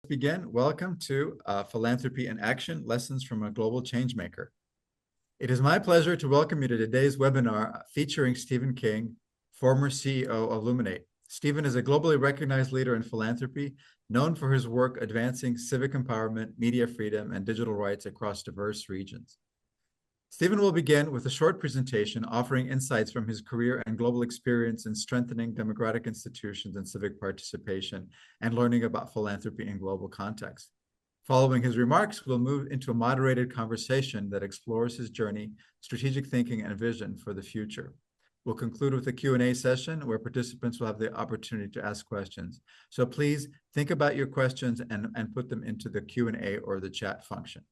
Begin. Welcome to Philanthropy in Action, Lessons from a Global Changemaker. It is my pleasure to welcome you to today's webinar featuring Stephen King, former CEO of Luminate. Stephen is a globally recognized leader in philanthropy, known for his work advancing civic empowerment, media freedom, and digital rights across diverse regions. Stephen will begin with a short presentation offering insights from his career and global experience in strengthening democratic institutions and civic participation and learning about philanthropy in global context. Following his remarks, we'll move into a moderated conversation that explores his journey, strategic thinking, and vision for the future. We'll conclude with a Q&A session where participants will have the opportunity to ask questions. So please think about your questions and put them into the Q&A or the chat function.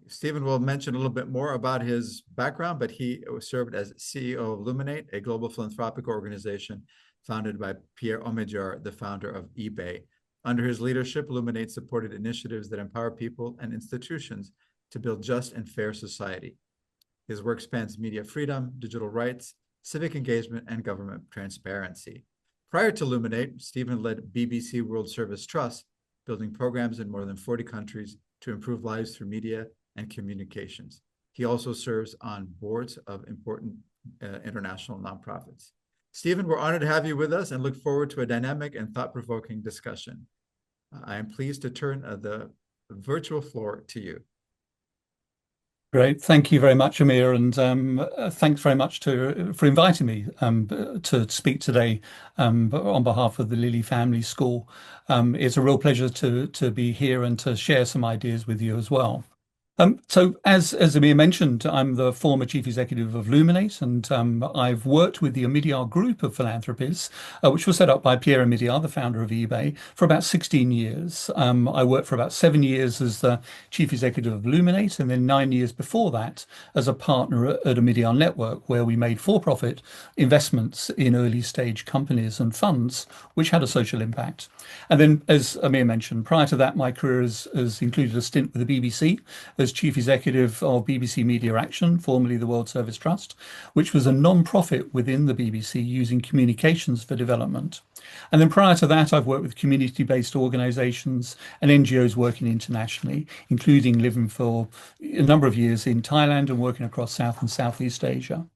Stephen will mention a little bit more about his background, but he served as CEO of Luminate, a global philanthropic organization founded by Pierre Omidyar, the founder of eBay. Under his leadership, Luminate supported initiatives that empower people and institutions to build just and fair society. His work spans media freedom, digital rights, civic engagement, and government transparency. Prior to Luminate, Stephen led BBC World Service Trust, building programs in more than 40 countries to improve lives through media and communications. He also serves on boards of important international nonprofits. Stephen, we're honored to have you with us and look forward to a dynamic and thought-provoking discussion. I am pleased to turn the virtual floor to you. Great. Thank you very much, Amir, and thanks very much for inviting me to speak today on behalf of the Lilly Family School. It's a real pleasure to be here and to share some ideas with you as well. So as Amir mentioned, I'm the former chief executive of Luminate, and I've worked with the Omidyar Group of philanthropies, which was set up by Pierre Omidyar, the founder of eBay, for about 16 years. I worked for about 7 years as the chief executive of Luminate, and then 9 years before that as a partner at Omidyar Network, where we made for-profit investments in early stage companies and funds which had a social impact. And then, as Amir mentioned, prior to that, my career has included a stint with the BBC as chief executive of BBC Media Action, formerly the World Service Trust, which was a non-profit within the BBC using communications for development. And then prior to that, I've worked with community-based organisations and NGOs working internationally, including living for a number of years in Thailand and working across South and Southeast Asia.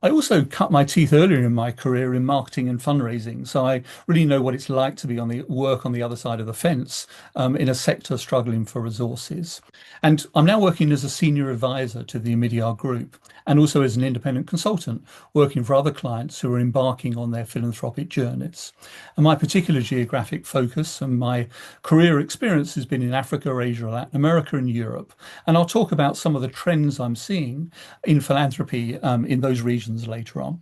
I also cut my teeth earlier in my career in marketing and fundraising, so I really know what it's like to be work on the other side of the fence in a sector struggling for resources. And I'm now working as a senior advisor to the Omidyar Group and also as an independent consultant working for other clients who are embarking on their philanthropic journeys. And my particular geographic focus and my career experience has been in Africa, Asia, Latin America, and Europe. And I'll talk about some of the trends I'm seeing in philanthropy in those regions later on.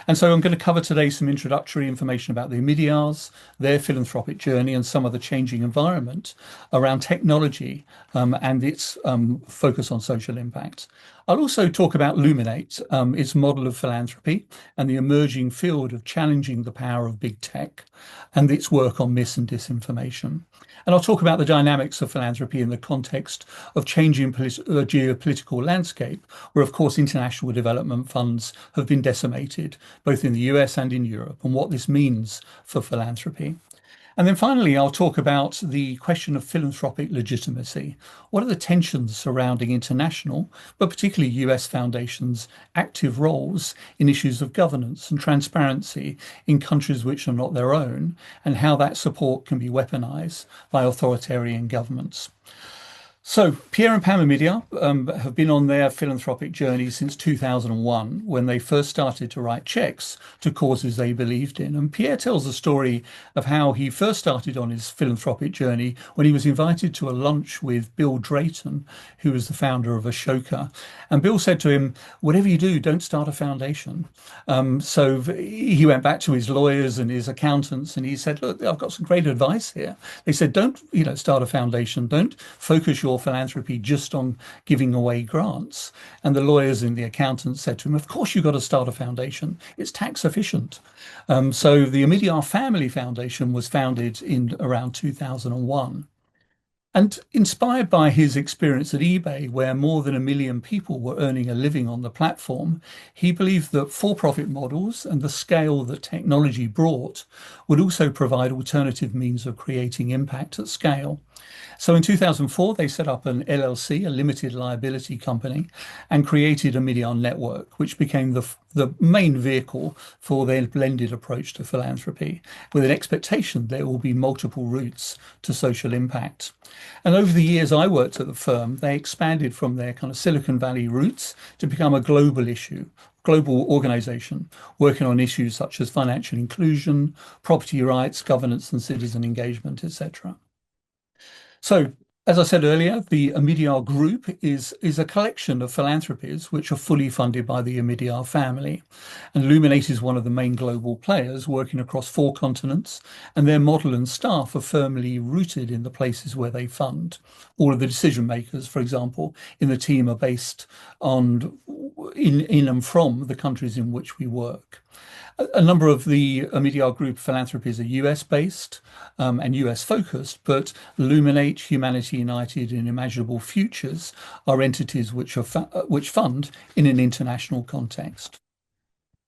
And so I'm going to cover today some introductory information about the Omidyars, their philanthropic journey, and some of the changing environment around technology and its focus on social impact. I'll also talk about Luminate, its model of philanthropy and the emerging field of challenging the power of big tech and its work on mis and disinformation. And I'll talk about the dynamics of philanthropy in the context of changing geopolitical landscape, where, of course, international development funds have been decimated, both in the US and in Europe, and what this means for philanthropy. And then finally, I'll talk about the question of philanthropic legitimacy. What are the tensions surrounding international, but particularly US foundations' active roles in issues of governance and transparency in countries which are not their own, and how that support can be weaponized by authoritarian governments? So Pierre and Pam Omidyar have been on their philanthropic journey since 2001, when they first started to write checks to causes they believed in. And Pierre tells the story of how he first started on his philanthropic journey when he was invited to a lunch with Bill Drayton, who was the founder of Ashoka. And Bill said to him, "Whatever you do, don't start a foundation." So he went back to his lawyers and his accountants and he said, "Look, I've got some great advice here." They said, "Don't, start a foundation. Don't focus your philanthropy just on giving away grants." And the lawyers and the accountants said to him, "Of course you've got to start a foundation. It's tax efficient." So the Omidyar Family Foundation was founded in around 2001. And inspired by his experience at eBay, where more than 1 million people were earning a living on the platform, he believed that for-profit models and the scale that technology brought would also provide alternative means of creating impact at scale. So in 2004, they set up an LLC, a limited liability company, and created Omidyar Network, which became the main vehicle for their blended approach to philanthropy, with an expectation there will be multiple routes to social impact. And over the years I worked at the firm, they expanded from their kind of Silicon Valley roots to become a global organization working on issues such as financial inclusion, property rights, governance and citizen engagement, etc. So, as I said earlier, the Omidyar Group is a collection of philanthropies which are fully funded by the Omidyar family. And Luminate is one of the main global players working across 4 continents, and their model and staff are firmly rooted in the places where they fund. All of the decision makers, for example, in the team are based on in and from the countries in which we work. A number of the Omidyar Group philanthropies are US based and US focused, but Luminate, Humanity United, and Imaginable Futures are entities which fund in an international context.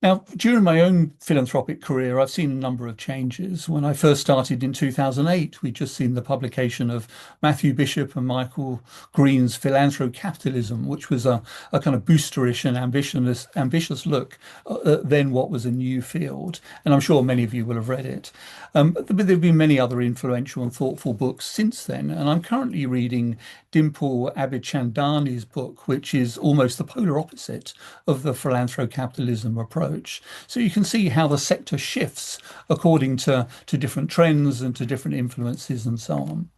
Now, during my own philanthropic career, I've seen a number of changes. When I first started in 2008, we'd just seen the publication of Matthew Bishop and Michael Green's Philanthrocapitalism, which was a kind of boosterish and ambitious look at then what was a new field. And I'm sure many of you will have read it. But there have been many other influential and thoughtful books since then. And I'm currently reading Dimple Abidchandani's book, which is almost the polar opposite of the philanthrocapitalism approach. So you can see how the sector shifts according to different trends and to different influences and so on.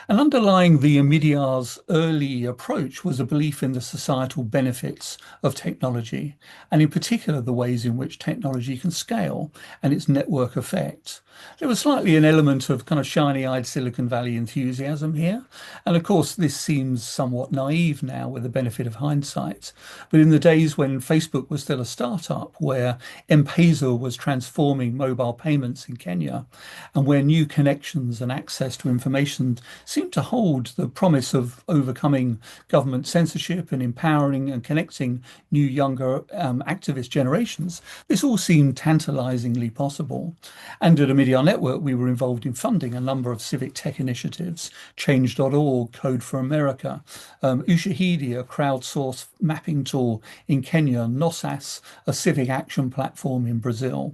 And underlying the Omidyar's early approach was a belief in the societal benefits of technology, and in particular the ways in which technology can scale and its network effect. There was slightly an element of kind of shiny-eyed Silicon Valley enthusiasm here. And of course, this seems somewhat naive now with the benefit of hindsight. But in the days when Facebook was still a startup, where M-Pesa was transforming mobile payments in Kenya, and where new connections and access to information seemed to hold the promise of overcoming government censorship and empowering and connecting new, younger activist generations, this all seemed tantalizingly possible. And at Omidyar Network, we were involved in funding a number of civic tech initiatives, Change.org, Code for America, Ushahidi, a crowdsourced mapping tool in Kenya, Nosas, a civic action platform in Brazil.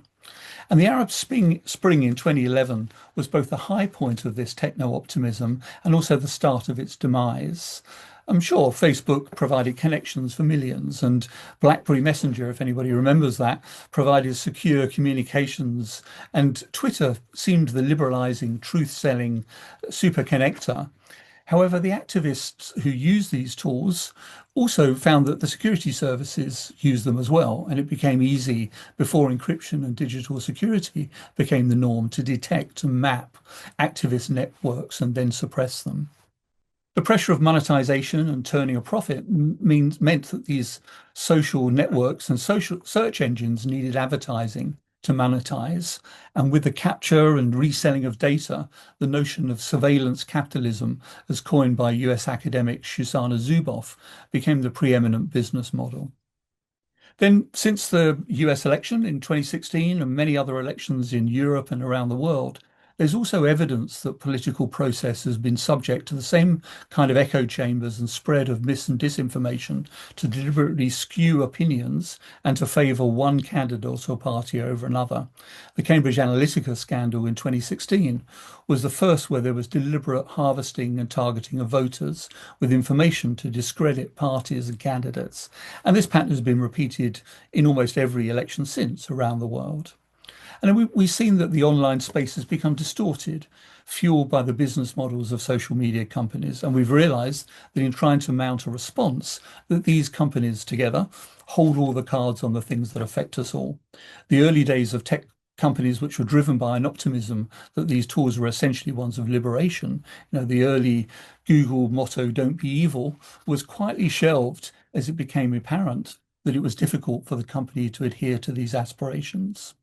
And the Arab Spring in 2011 was both the high point of this techno-optimism and also the start of its demise. I'm sure Facebook provided connections for millions, and BlackBerry Messenger, if anybody remembers that, provided secure communications, and Twitter seemed the liberalizing, truth-selling super connector. However, the activists who use these tools also found that the security services use them as well, and it became easy before encryption and digital security became the norm to detect and map activist networks and then suppress them. The pressure of monetization and turning a profit meant that these social networks and social search engines needed advertising to monetize. And with the capture and reselling of data, the notion of surveillance capitalism, as coined by US academic Shoshana Zuboff, became the preeminent business model. Then, since the US election in 2016 and many other elections in Europe and around the world, there's also evidence that political process has been subject to the same kind of echo chambers and spread of mis and disinformation to deliberately skew opinions and to favour one candidate or party over another. The Cambridge Analytica scandal in 2016 was the first where there was deliberate harvesting and targeting of voters with information to discredit parties and candidates. And this pattern has been repeated in almost every election since around the world. And we've seen that the online space has become distorted, fueled by the business models of social media companies. And we've realized that in trying to mount a response, that these companies together hold all the cards on the things that affect us all. The early days of tech companies which were driven by an optimism that these tools were essentially ones of liberation, the early Google motto, "Don't be evil," was quietly shelved as it became apparent that it was difficult for the company to adhere to these aspirations.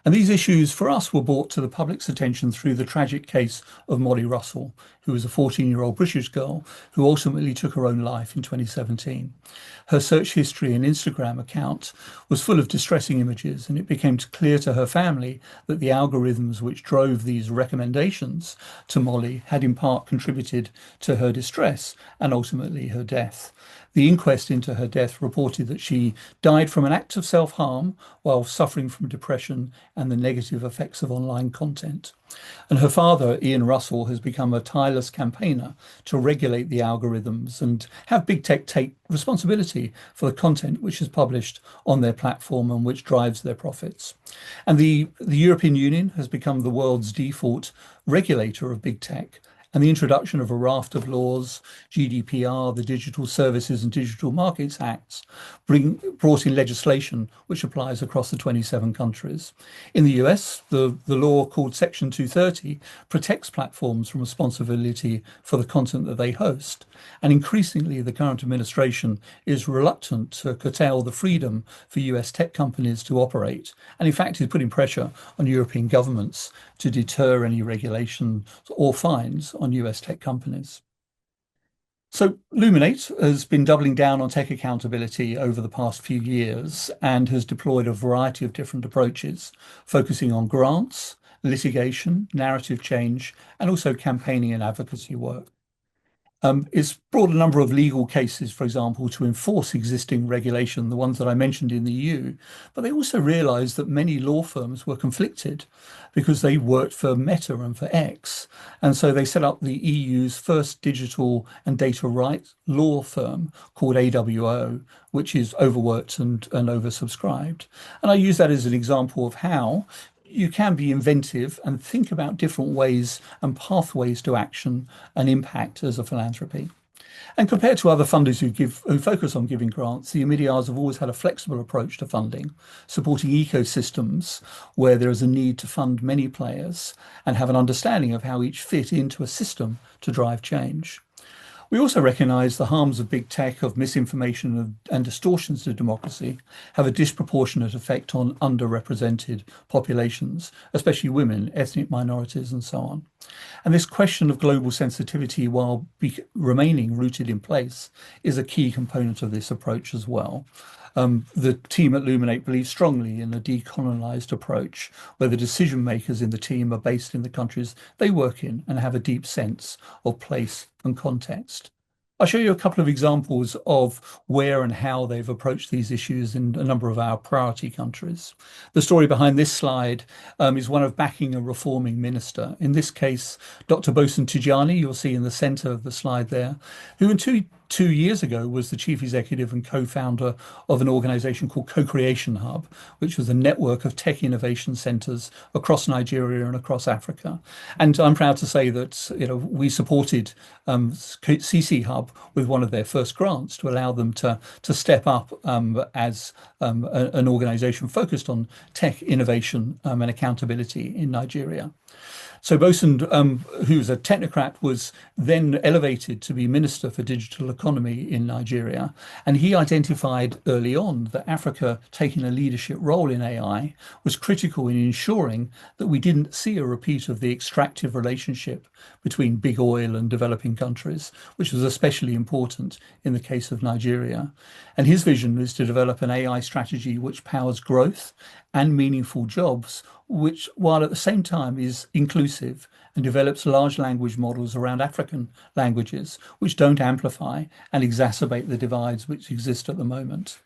And these issues for us were brought to the public's attention through the tragic case of Molly Russell, who was a 14-year-old British girl who ultimately took her own life in 2017. Her search history and Instagram account was full of distressing images, and it became clear to her family that the algorithms which drove these recommendations to Molly had in part contributed to her distress and ultimately her death. The inquest into her death reported that she died from an act of self-harm while suffering from depression and the negative effects of online content. And her father, Ian Russell, has become a tireless campaigner to regulate the algorithms and have big tech take responsibility for the content which is published on their platform and which drives their profits. And the European Union has become the world's default regulator of big tech. And the introduction of a raft of laws, GDPR, the Digital Services and Digital Markets Acts, brought in legislation which applies across the 27 countries. In the US, the law called Section 230 protects platforms from responsibility for the content that they host. And increasingly, the current administration is reluctant to curtail the freedom for US tech companies to operate, and in fact is putting pressure on European governments to deter any regulation or fines on US tech companies. So Luminate has been doubling down on tech accountability over the past few years and has deployed a variety of different approaches, focusing on grants, litigation, narrative change, and also campaigning and advocacy work. It's brought a number of legal cases, for example, to enforce existing regulation, the ones that I mentioned in the EU. But they also realized that many law firms were conflicted because they worked for Meta and for X. And so they set up the EU's first digital and data rights law firm called AWO, which is overworked and oversubscribed. And I use that as an example of how you can be inventive and think about different ways and pathways to action and impact as a philanthropy. And compared to other funders who focus on giving grants, the Omidyars have always had a flexible approach to funding, supporting ecosystems where there is a need to fund many players and have an understanding of how each fit into a system to drive change. We also recognise the harms of big tech, of misinformation and distortions to democracy have a disproportionate effect on underrepresented populations, especially women, ethnic minorities, and so on. And this question of global sensitivity, while remaining rooted in place, is a key component of this approach as well. The team at Luminate believes strongly in a decolonized approach, where the decision makers in the team are based in the countries they work in and have a deep sense of place and context. I'll show you a couple of examples of where and how they've approached these issues in a number of our priority countries. The story behind this slide is one of backing a reforming minister. In this case, Dr. Bohsen Tijani, you'll see in the center of the slide there, who in two years ago was the chief executive and co-founder of an organization called Co-Creation Hub, which was a network of tech innovation centers across Nigeria and across Africa. And I'm proud to say that we supported CC Hub with one of their first grants to allow them to step up as an organization focused on tech innovation and accountability in Nigeria. So Bohsen, who's a technocrat, was then elevated to be Minister for Digital Economy in Nigeria. And he identified early on that Africa taking a leadership role in AI was critical in ensuring that we didn't see a repeat of the extractive relationship between big oil and developing countries, which was especially important in the case of Nigeria. And his vision is to develop an AI strategy which powers growth and meaningful jobs, which, while at the same time is inclusive and develops large language models around African languages, which don't amplify and exacerbate the divides which exist at the moment.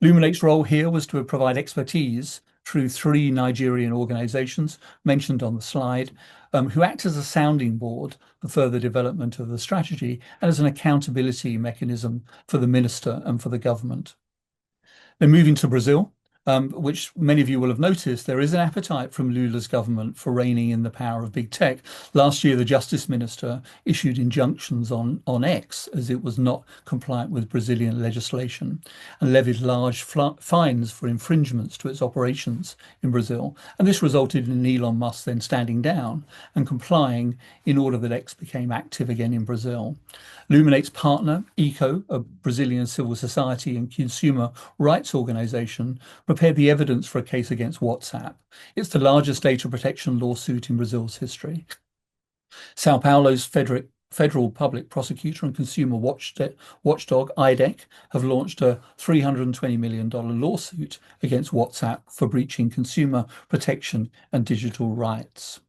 Luminate's role here was to provide expertise through 3 Nigerian organizations mentioned on the slide, who act as a sounding board for further development of the strategy and as an accountability mechanism for the minister and for the government. Then moving to Brazil, which many of you will have noticed, there is an appetite from Lula's government for reining in the power of big tech. Last year, the Justice Minister issued injunctions on X as it was not compliant with Brazilian legislation and levied large fines for infringements to its operations in Brazil. And this resulted in Elon Musk then standing down and complying in order that X became active again in Brazil. Luminate's partner, ECO, a Brazilian civil society and consumer rights organization, prepared the evidence for a case against WhatsApp. It's the largest data protection lawsuit in Brazil's history. Sao Paulo's federal public prosecutor and consumer watchdog, IDEC, have launched a $320 million lawsuit against WhatsApp for breaching consumer protection and digital rights.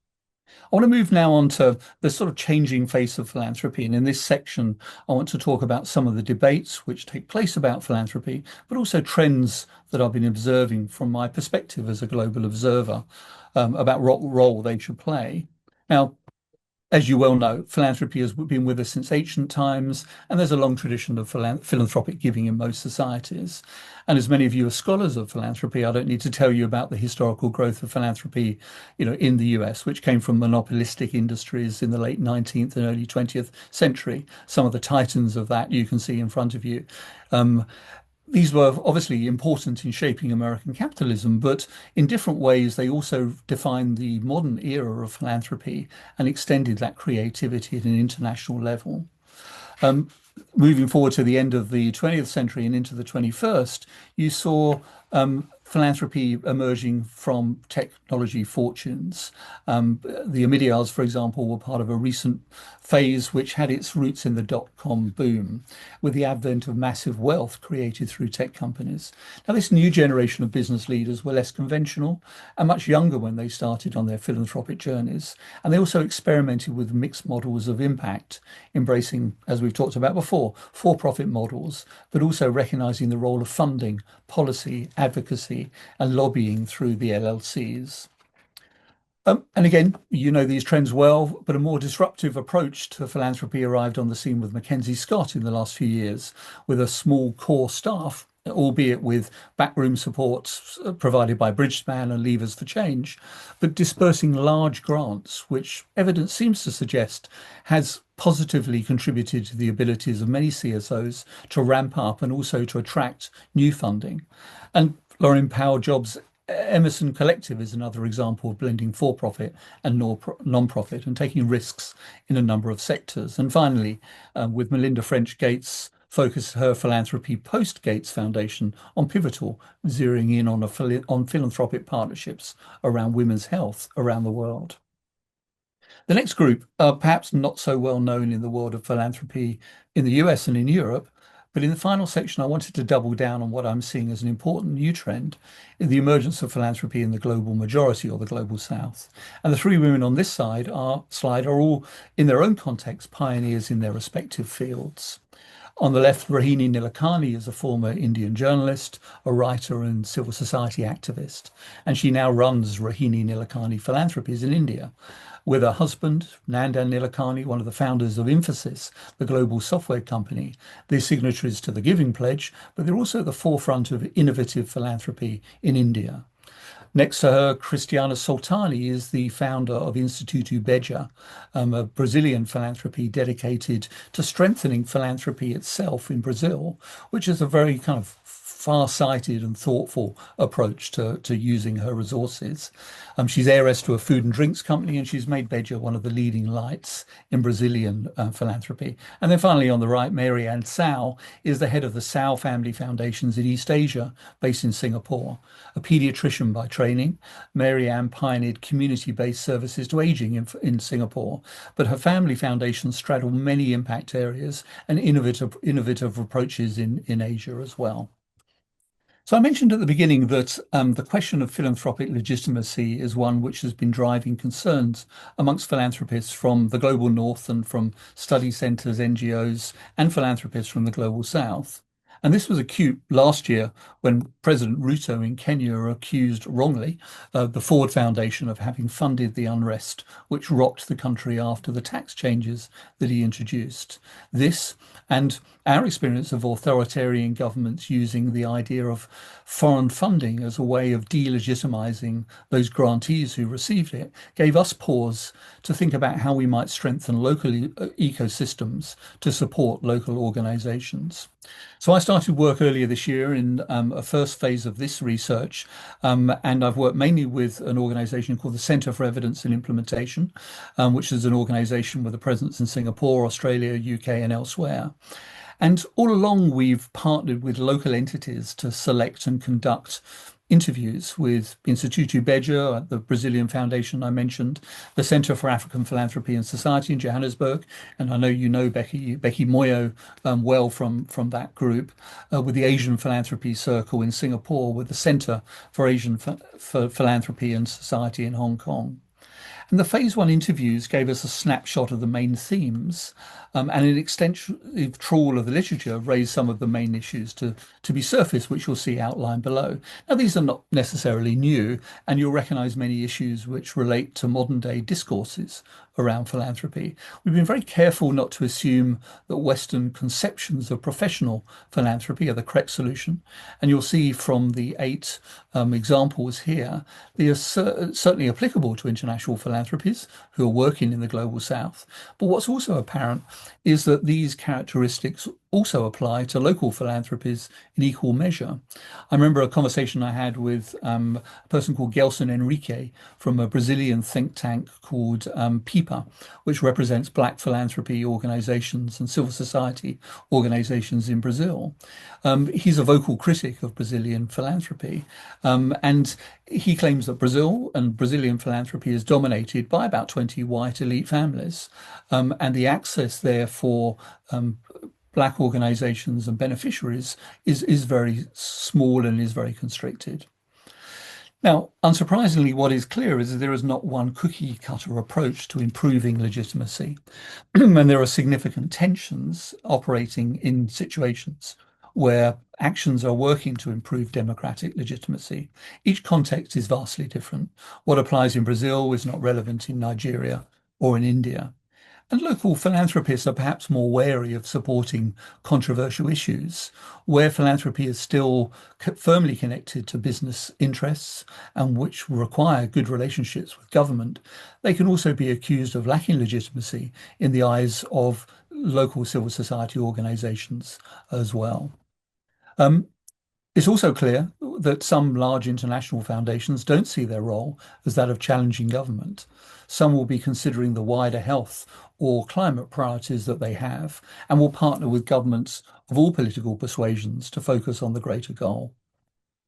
I want to move now on to the sort of changing face of philanthropy. And in this section, I want to talk about some of the debates which take place about philanthropy, but also trends that I've been observing from my perspective as a global observer about what role they should play. Now, as you well know, philanthropy has been with us since ancient times, and there's a long tradition of philanthropic giving in most societies. And as many of you are scholars of philanthropy, I don't need to tell you about the historical growth of philanthropy, in the US, which came from monopolistic industries in the late 19th and early 20th century. Some of the titans of that you can see in front of you. These were obviously important in shaping American capitalism, but in different ways, they also defined the modern era of philanthropy and extended that creativity at an international level. Moving forward to the end of the 20th century and into the 21st, you saw philanthropy emerging from technology fortunes. The Omidyars, for example, were part of a recent phase which had its roots in the dot-com boom, with the advent of massive wealth created through tech companies. Now, this new generation of business leaders were less conventional and much younger when they started on their philanthropic journeys. And they also experimented with mixed models of impact, embracing, as we've talked about before, for-profit models, but also recognizing the role of funding, policy, advocacy, and lobbying through the LLCs. And again, you know these trends well, but a more disruptive approach to philanthropy arrived on the scene with Mackenzie Scott in the last few years, with a small core staff, albeit with backroom support provided by Bridgespan and Levers for Change, but dispersing large grants, which evidence seems to suggest has positively contributed to the abilities of many CSOs to ramp up and also to attract new funding. And Lauren Powell Jobs' Emerson Collective is another example of blending for-profit and non-profit and taking risks in a number of sectors. And finally, with Melinda French Gates focused her philanthropy post-Gates Foundation on Pivotal, zeroing in on philanthropic partnerships around women's health around the world. The next group are perhaps not so well known in the world of philanthropy in the US and in Europe, but in the final section, I wanted to double down on what I'm seeing as an important new trend in the emergence of philanthropy in the global majority or the global South. And the three women on this slide are all, in their own context, pioneers in their respective fields. On the left, Rohini Nilekani is a former Indian journalist, a writer and civil society activist, and she now runs Rohini Nilekani Philanthropies in India, with her husband, Nandan Nilekani, one of the founders of Infosys, the global software company. They're signatories to the Giving Pledge, but they're also at the forefront of innovative philanthropy in India. Next to her, Cristiana Soltani is the founder of Instituto Beja, a Brazilian philanthropy dedicated to strengthening philanthropy itself in Brazil, which is a very kind of far-sighted and thoughtful approach to using her resources. She's heiress to a food and drinks company, and she's made Beja one of the leading lights in Brazilian philanthropy. And then finally on the right, Mary Ann Tsao is the head of the Tsao Family Foundations in East Asia, based in Singapore. A pediatrician by training, Mary Ann pioneered community-based services to aging in Singapore, but her family foundations straddle many impact areas and innovative approaches in Asia as well. So I mentioned at the beginning that the question of philanthropic legitimacy is one which has been driving concerns amongst philanthropists from the global north and from study centres, NGOs, and philanthropists from the global south. And this was acute last year when President Ruto in Kenya accused wrongly the Ford Foundation of having funded the unrest which rocked the country after the tax changes that he introduced. This and our experience of authoritarian governments using the idea of foreign funding as a way of delegitimizing those grantees who received it gave us pause to think about how we might strengthen local ecosystems to support local organizations. So I started work earlier this year in a first phase of this research, and I've worked mainly with an organization called the Centre for Evidence and Implementation, which is an organization with a presence in Singapore, Australia, UK, and elsewhere. And all along, we've partnered with local entities to select and conduct interviews with Instituto Beja, the Brazilian foundation I mentioned, the Center for African Philanthropy and Society in Johannesburg, and I know you know Becky Moyo well from that group, with the Asian Philanthropy Circle in Singapore, with the Center for Asian for Philanthropy and Society in Hong Kong. And the phase one interviews gave us a snapshot of the main themes, and an extensive trawl of the literature raised some of the main issues to be surfaced, which you'll see outlined below. Now, these are not necessarily new, and you'll recognize many issues which relate to modern day discourses around philanthropy. We've been very careful not to assume that Western conceptions of professional philanthropy are the correct solution. And you'll see from the 8 examples here, they are certainly applicable to international philanthropies who are working in the global south. But what's also apparent is that these characteristics also apply to local philanthropies in equal measure. I remember a conversation I had with a person called Gelson Enrique from a Brazilian think tank called PIPA, which represents Black philanthropy organizations and civil society organizations in Brazil. He's a vocal critic of Brazilian philanthropy, and he claims that Brazil and Brazilian philanthropy is dominated by about 20 white elite families, and the access there for Black organizations and beneficiaries is very small and is very constricted. Now, unsurprisingly, what is clear is that there is not one cookie cutter approach to improving legitimacy. And there are significant tensions operating in situations where actions are working to improve democratic legitimacy. Each context is vastly different. What applies in Brazil is not relevant in Nigeria or in India. And local philanthropists are perhaps more wary of supporting controversial issues where philanthropy is still firmly connected to business interests and which require good relationships with government. They can also be accused of lacking legitimacy in the eyes of local civil society organizations as well. It's also clear that some large international foundations don't see their role as that of challenging government. Some will be considering the wider health or climate priorities that they have and will partner with governments of all political persuasions to focus on the greater goal.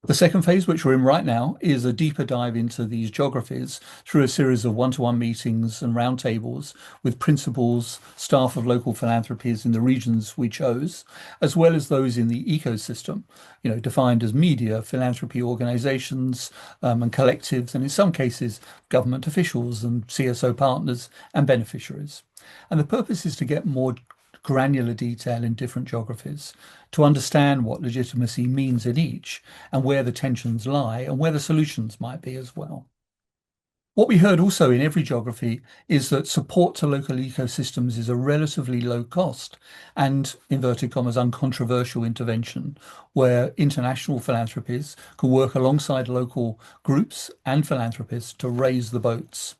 The second phase, which we're in right now, is a deeper dive into these geographies through a series of one-to-one meetings and roundtables with principals, staff of local philanthropies in the regions we chose, as well as those in the ecosystem, defined as media, philanthropy organizations, and collectives, and in some cases, government officials and CSO partners and beneficiaries. And the purpose is to get more granular detail in different geographies, to understand what legitimacy means in each and where the tensions lie and where the solutions might be as well. What we heard also in every geography is that support to local ecosystems is a relatively low cost and, inverted commas, uncontroversial intervention where international philanthropies can work alongside local groups and philanthropists to raise the boats.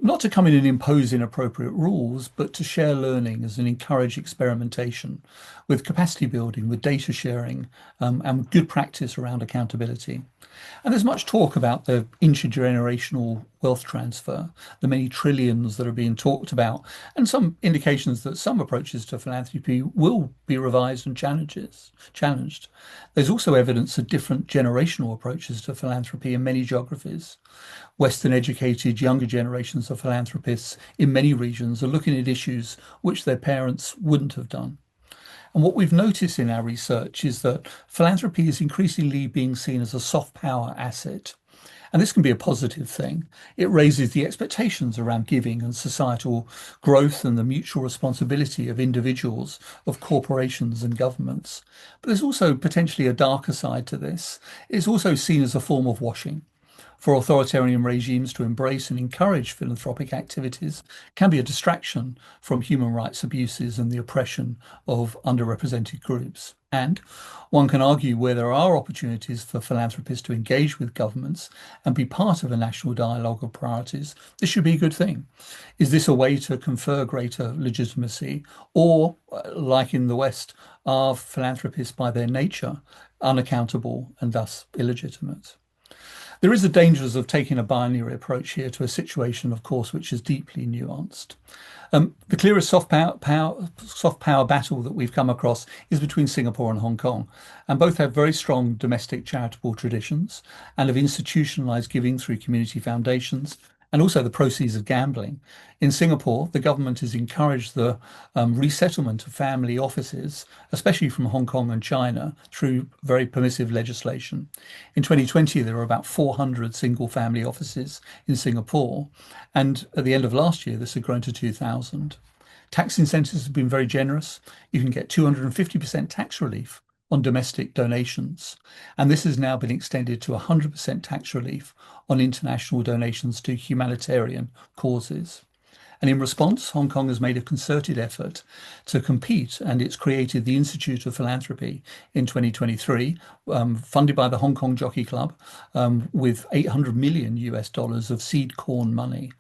Not to come in and impose inappropriate rules, but to share learnings and encourage experimentation with capacity building, with data sharing, and good practice around accountability. And there's much talk about the intergenerational wealth transfer, the many trillions that are being talked about, and some indications that some approaches to philanthropy will be revised and challenged. There's also evidence of different generational approaches to philanthropy in many geographies. Western educated younger generations of philanthropists in many regions are looking at issues which their parents wouldn't have done. And what we've noticed in our research is that philanthropy is increasingly being seen as a soft power asset. And this can be a positive thing. It raises the expectations around giving and societal growth and the mutual responsibility of individuals, of corporations and governments. But there's also potentially a darker side to this. It's also seen as a form of washing. For authoritarian regimes to embrace and encourage philanthropic activities can be a distraction from human rights abuses and the oppression of underrepresented groups. And one can argue where there are opportunities for philanthropists to engage with governments and be part of a national dialogue of priorities, this should be a good thing. Is this a way to confer greater legitimacy? Or, like in the West, are philanthropists by their nature unaccountable and thus illegitimate? There is the dangers of taking a binary approach here to a situation, of course, which is deeply nuanced. The clearest soft power battle that we've come across is between Singapore and Hong Kong, and both have very strong domestic charitable traditions and have institutionalized giving through community foundations and also the proceeds of gambling. In Singapore, the government has encouraged the resettlement of family offices, especially from Hong Kong and China, through very permissive legislation. In 2020, there were about 400 single family offices in Singapore, and at the end of last year, this had grown to 2,000. Tax incentives have been very generous. You can get 250% tax relief on domestic donations. And this has now been extended to 100% tax relief on international donations to humanitarian causes. And in response, Hong Kong has made a concerted effort to compete, and it's created the Institute of Philanthropy in 2023, funded by the Hong Kong Jockey Club, with 800 million US dollars of seed corn money.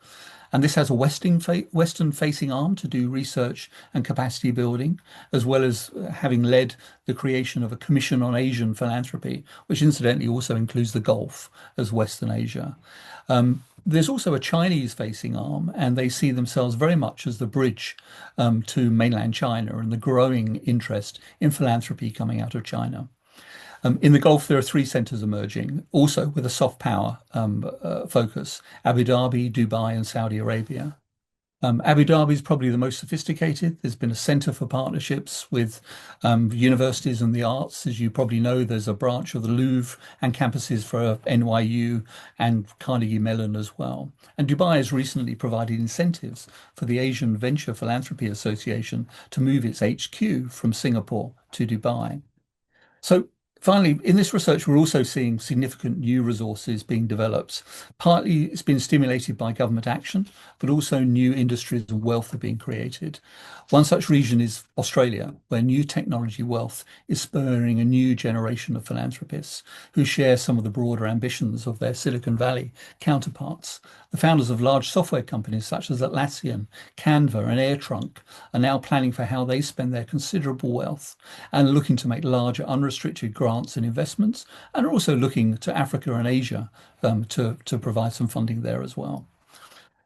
And this has a Western-facing arm to do research and capacity building, as well as having led the creation of a Commission on Asian Philanthropy, which incidentally also includes the Gulf as Western Asia. There's also a Chinese-facing arm, and they see themselves very much as the bridge to mainland China and the growing interest in philanthropy coming out of China. In the Gulf, there are three centres emerging, also with a soft power focus: Abu Dhabi, Dubai, and Saudi Arabia. Abu Dhabi is probably the most sophisticated. There's been a centre for partnerships with universities and the arts. As you probably know, there's a branch of the Louvre and campuses for NYU and Carnegie Mellon as well. And Dubai has recently provided incentives for the Asian Venture Philanthropy Association to move its HQ from Singapore to Dubai. So finally, in this research, we're also seeing significant new resources being developed. Partly it's been stimulated by government action, but also new industries and wealth are being created. One such region is Australia, where new technology wealth is spurring a new generation of philanthropists who share some of the broader ambitions of their Silicon Valley counterparts. The founders of large software companies such as Atlassian, Canva, and AirTrunk are now planning for how they spend their considerable wealth and looking to make larger unrestricted grants and investments, and are also looking to Africa and Asia to provide some funding there as well.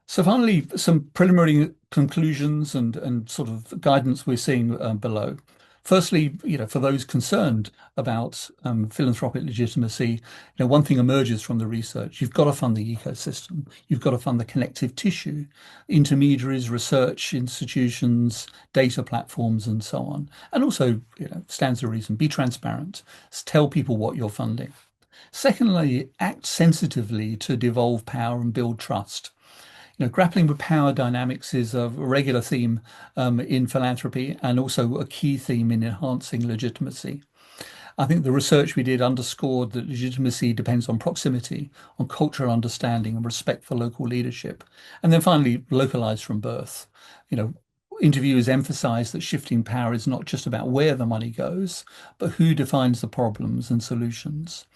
So finally, some preliminary conclusions and sort of guidance we're seeing below. Firstly, for those concerned about philanthropic legitimacy, one thing emerges from the research. You've got to fund the ecosystem. You've got to fund the connective tissue, intermediaries, research institutions, data platforms, and so on. And also, stands to reason, be transparent. Tell people what you're funding. Secondly, act sensitively to devolve power and build trust. Grappling with power dynamics is a regular theme in philanthropy and also a key theme in enhancing legitimacy. I think the research we did underscored that legitimacy depends on proximity, on cultural understanding and respect for local leadership. And then finally, localized from birth. Interviewers emphasize that shifting power is not just about where the money goes, but who defines the problems and solutions.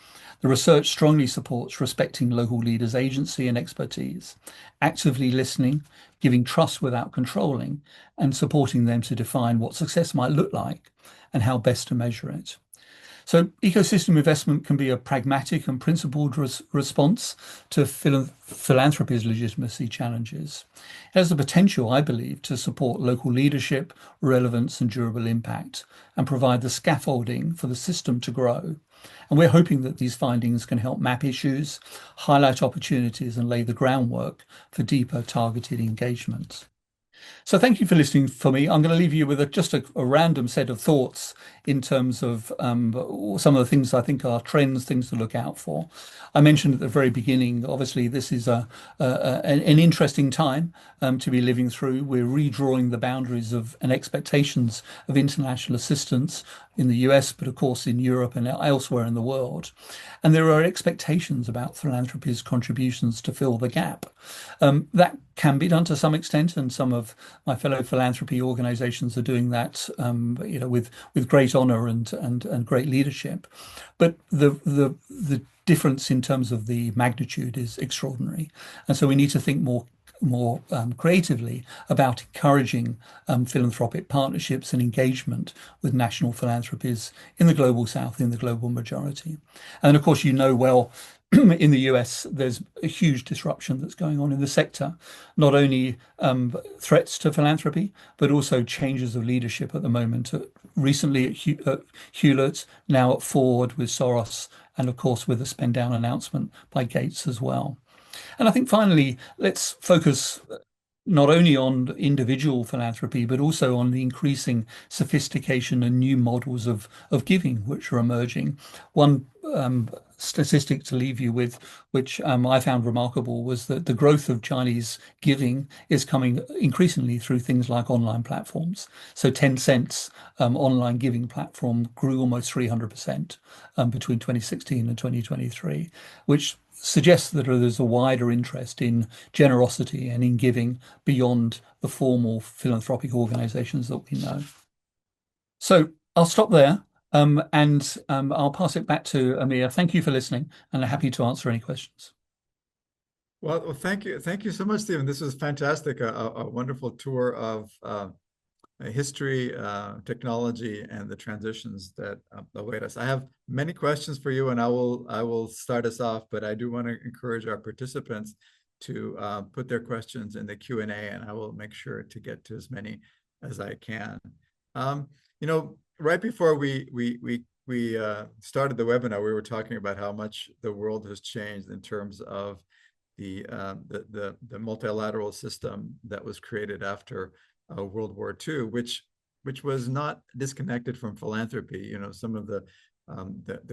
The research strongly supports respecting local leaders' agency and expertise, actively listening, giving trust without controlling, and supporting them to define what success might look like and how best to measure it. So ecosystem investment can be a pragmatic and principled response to philanthropy's legitimacy challenges. It has the potential, I believe, to support local leadership, relevance and durable impact, and provide the scaffolding for the system to grow. And we're hoping that these findings can help map issues, highlight opportunities, and lay the groundwork for deeper targeted engagement. So thank you for listening for me. I'm going to leave you with just a random set of thoughts in terms of some of the things I think are trends, things to look out for. I mentioned at the very beginning, obviously, this is an interesting time to be living through. We're redrawing the boundaries of and expectations of international assistance in the US, but of course in Europe and elsewhere in the world. And there are expectations about philanthropy's contributions to fill the gap. That can be done to some extent, and some of my fellow philanthropy organizations are doing that with great honor and great leadership. But the difference in terms of the magnitude is extraordinary. And so we need to think more more creatively about encouraging philanthropic partnerships and engagement with national philanthropies in the global south, in the global majority. And of course, you know well, in the US, there's a huge disruption that's going on in the sector, not only threats to philanthropy, but also changes of leadership at the moment. Recently at Hewlett, now at Ford with Soros, and of course with a spend down announcement by Gates as well. And I think finally, let's focus not only on individual philanthropy, but also on the increasing sophistication and new models of giving which are emerging. One statistic to leave you with, which I found remarkable, was that the growth of Chinese giving is coming increasingly through things like online platforms. So Tencent's online giving platform grew almost 300% between 2016 and 2023, which suggests that there's a wider interest in generosity and in giving beyond the formal philanthropic organizations that we know. So I'll stop there and I'll pass it back to Amir. Thank you for listening, and I'm happy to answer any questions. Well, thank you. Thank you so much, Stephen. This was fantastic. A wonderful tour of history, technology, and the transitions that await us. I have many questions for you, and I will start us off, but I do want to encourage our participants to put their questions in the Q&A, and I will make sure to get to as many as I can. Right before we started the webinar, we were talking about how much the world has changed in terms of the multilateral system that was created after World War II, which was not disconnected from philanthropy. Some of the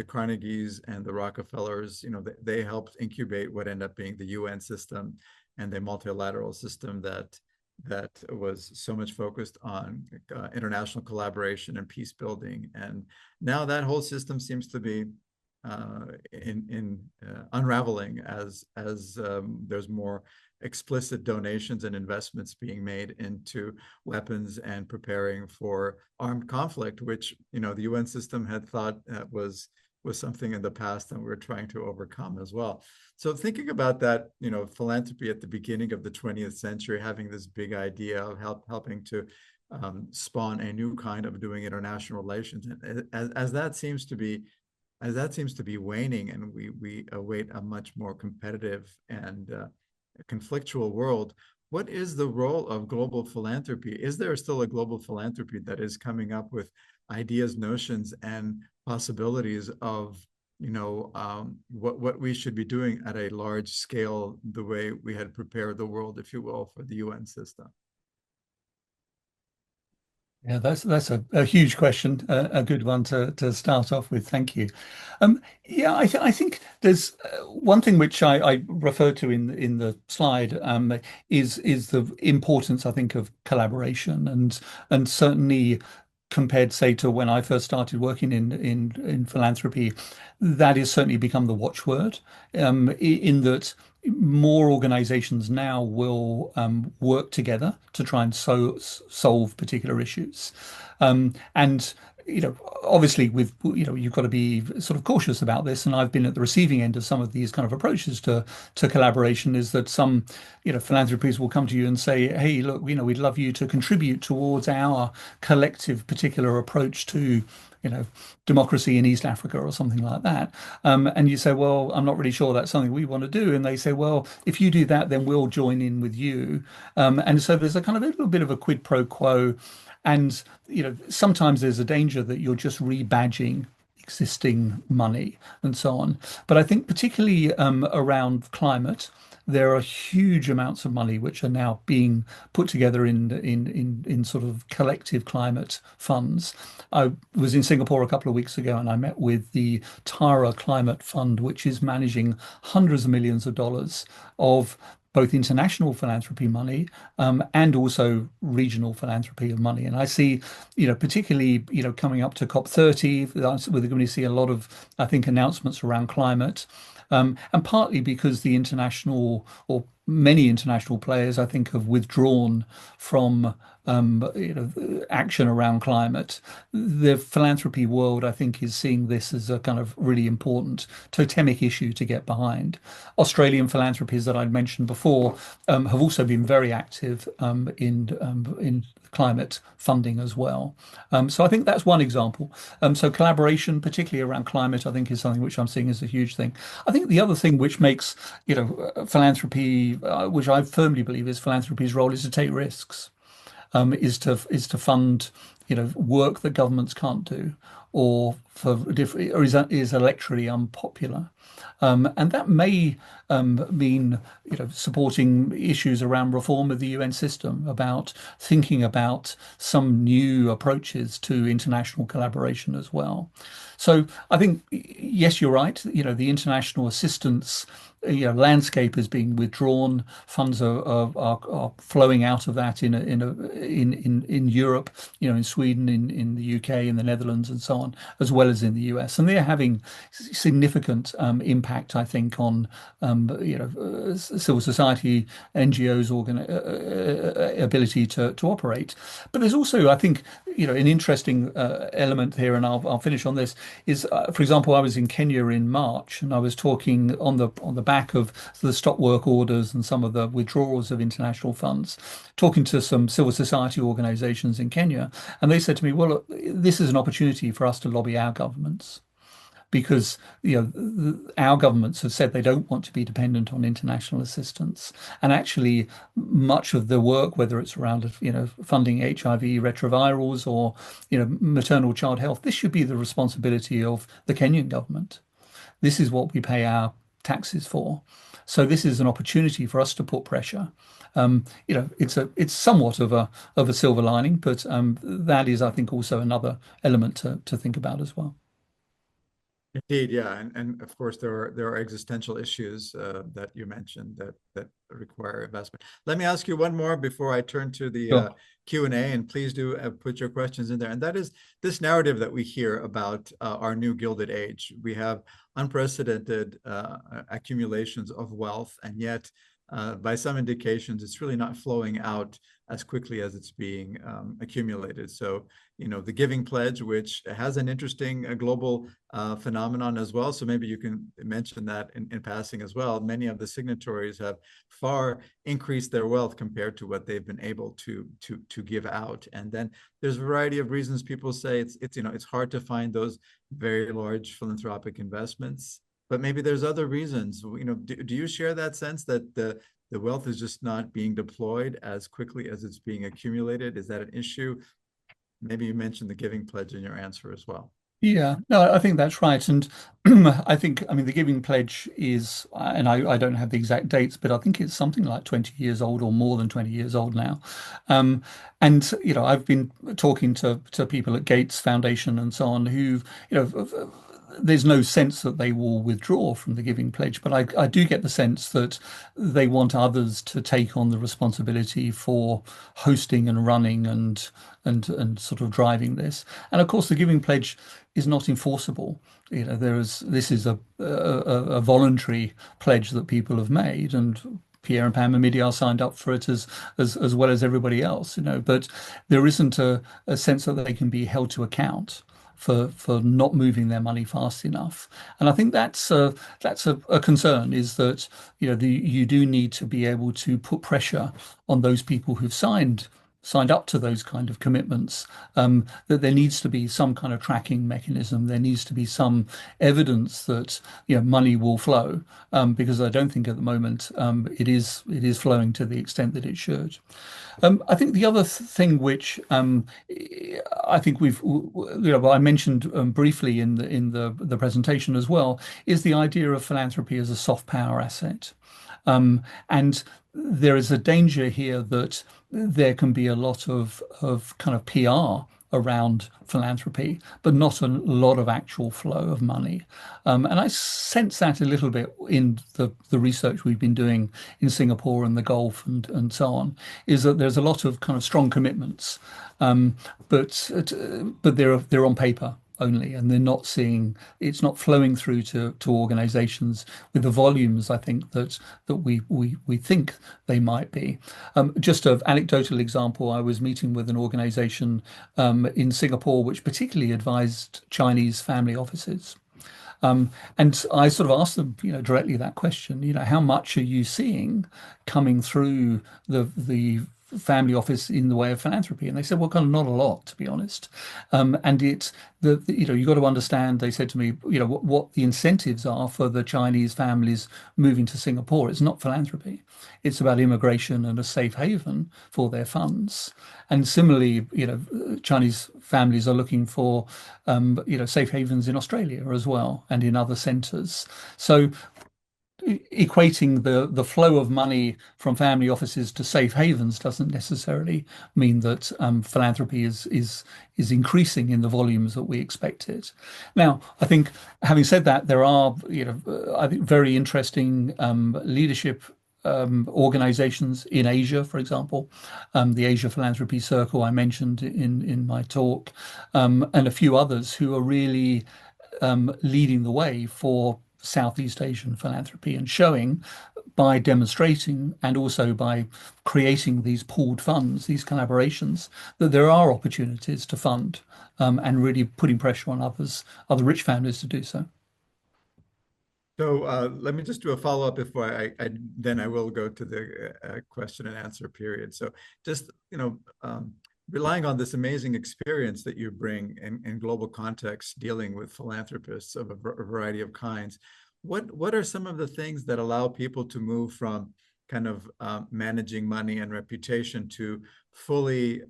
Carnegies and the Rockefellers, they helped incubate what ended up being the UN system and the multilateral system that was so much focused on international collaboration and peace building. And now that whole system seems to be unraveling as there's more explicit donations and investments being made into weapons and preparing for armed conflict, which the UN system had thought was something in the past and we're trying to overcome as well. So thinking about that, philanthropy at the beginning of the 20th century, having this big idea of helping to spawn a new kind of doing international relations, and as that seems to be waning, and we await a much more competitive and conflictual world, what is the role of global philanthropy? Is there still a global philanthropy that is coming up with ideas, notions, and possibilities of what we should be doing at a large scale, the way we had prepared the world, if you will, for the UN system? Yeah, that's a huge question, a good one to start off with. Thank you. Yeah, I think there's one thing which I referred to in the slide is the importance, I think, of collaboration, and certainly compared, say, to when I first started working in philanthropy, that has certainly become the watchword, in that more organizations now will work together to try and solve particular issues. And obviously you've got to be sort of cautious about this, and I've been at the receiving end of some of these kind of approaches to collaboration, is that some philanthropies will come to you and say, hey, look, we'd love you to contribute towards our collective particular approach to democracy in East Africa or something like that. And you say, well, I'm not really sure that's something we want to do. And they say, well, if you do that, then we'll join in with you. And so there's a kind of a little bit of a quid pro quo. And, sometimes there's a danger that you're just rebadging existing money and so on. But I think particularly around climate, there are huge amounts of money which are now being put together in sort of collective climate funds. I was in Singapore a couple of weeks ago, and I met with the Tara Climate Fund, which is managing hundreds of millions of dollars of both international philanthropy money and also regional philanthropy of money. And I see, particularly, coming up to COP30, we're going to see a lot of, I think, announcements around climate. And partly because the international or many international players, I think, have withdrawn from action around climate. The philanthropy world, I think, is seeing this as a kind of really important totemic issue to get behind. Australian philanthropies that I'd mentioned before have also been very active in climate funding as well. So I think that's one example. So collaboration, particularly around climate, I think is something which I'm seeing as a huge thing. I think the other thing which makes, philanthropy, which I firmly believe is philanthropy's role, is to take risks, is to fund, work that governments can't do, or is electorally unpopular. And that may mean, supporting issues around reform of the UN system, about thinking about some new approaches to international collaboration as well. So I think, yes, you're right. The international assistance, landscape is being withdrawn. Funds are flowing out of that in Europe, in Sweden, in the UK, in the Netherlands, and so on, as well as in the US, and they're having significant impact, I think, on civil society, NGOs, ability to operate. But there's also, I think, an interesting element here, and I'll finish on this. Is, for example, I was in Kenya in March, and I was talking on the back of the stop work orders and some of the withdrawals of international funds, talking to some civil society organizations in Kenya, and they said to me, "Well, look, this is an opportunity for us to lobby our governments." Because our governments have said they don't want to be dependent on international assistance, and actually, much of the work, whether it's around funding HIV retrovirals or maternal child health, this should be the responsibility of the Kenyan government. This is what we pay our taxes for. So this is an opportunity for us to put pressure. It's somewhat of a silver lining, but that is, I think, also another element to think about as well. Indeed, yeah, and of course there are existential issues that you mentioned that require investment. Let me ask you one more before I turn to the Sure. Q&A, and please do put your questions in there. And that is this narrative that we hear about our new Gilded Age. We have unprecedented accumulations of wealth, and yet by some indications, it's really not flowing out as quickly as it's being accumulated. So, the Giving Pledge, which has an interesting global phenomenon as well. So maybe you can mention that in passing as well. Many of the signatories have far increased their wealth compared to what they've been able to give out. And then there's a variety of reasons people say it's hard to find those very large philanthropic investments. But maybe there's other reasons. Do you share that sense that the wealth is just not being deployed as quickly as it's being accumulated? Is that an issue? Maybe you mentioned the Giving Pledge in your answer as well. Yeah, no, I think that's right. And I mean, the Giving Pledge is, and I don't have the exact dates, but I think it's something like 20 years old or more than 20 years old now. And, I've been talking to people at Gates Foundation and so on who, there's no sense that they will withdraw from the Giving Pledge, but I do get the sense that they want others to take on the responsibility for hosting and running and sort of driving this. And of course, the Giving Pledge is not enforceable. This is a voluntary pledge that people have made, and Pierre and Pam Omidyar signed up for it as well as everybody else, but there isn't a sense that they can be held to account for not moving their money fast enough. And I think that's a concern, is that you do need to be able to put pressure on those people who've signed up to those kind of commitments, that there needs to be some kind of tracking mechanism. There needs to be some evidence that money will flow, because I don't think at the moment it is flowing to the extent that it should. I think the other thing which I think I mentioned briefly in the presentation as well, is the idea of philanthropy as a soft power asset. And there is a danger here that there can be a lot of kind of PR around philanthropy, but not a lot of actual flow of money. And I sense that a little bit in the research we've been doing in Singapore and the Gulf and so on, is that there's a lot of kind of strong commitments, but they're on paper. only, and they're not seeing it's not flowing through to organizations with the volumes I think that we think they might be. Just an anecdotal example, I was meeting with an organization in Singapore which particularly advised Chinese family offices. And I sort of asked them, directly that question, how much are you seeing coming through the family office in the way of philanthropy? And they said, well, kind of not a lot, to be honest. And you got to understand, they said to me, what the incentives are for the Chinese families moving to Singapore. It's not philanthropy. It's about immigration and a safe haven for their funds. And similarly, Chinese families are looking for, safe havens in Australia as well and in other centres. So equating the flow of money from family offices to safe havens doesn't necessarily mean that philanthropy is increasing in the volumes that we expect it. Now, I think having said that, there are I think very interesting leadership organizations in Asia, for example, the Asia Philanthropy Circle I mentioned in my talk, and a few others who are really leading the way for Southeast Asian philanthropy and showing by demonstrating and also by creating these pooled funds, these collaborations, that there are opportunities to fund and really putting pressure on other rich families to do so. So let me just do a follow-up before then I will go to the question and answer period. So just, relying on this amazing experience that you bring in global context, dealing with philanthropists of a variety of kinds, what are some of the things that allow people to move from kind of managing money and reputation to fully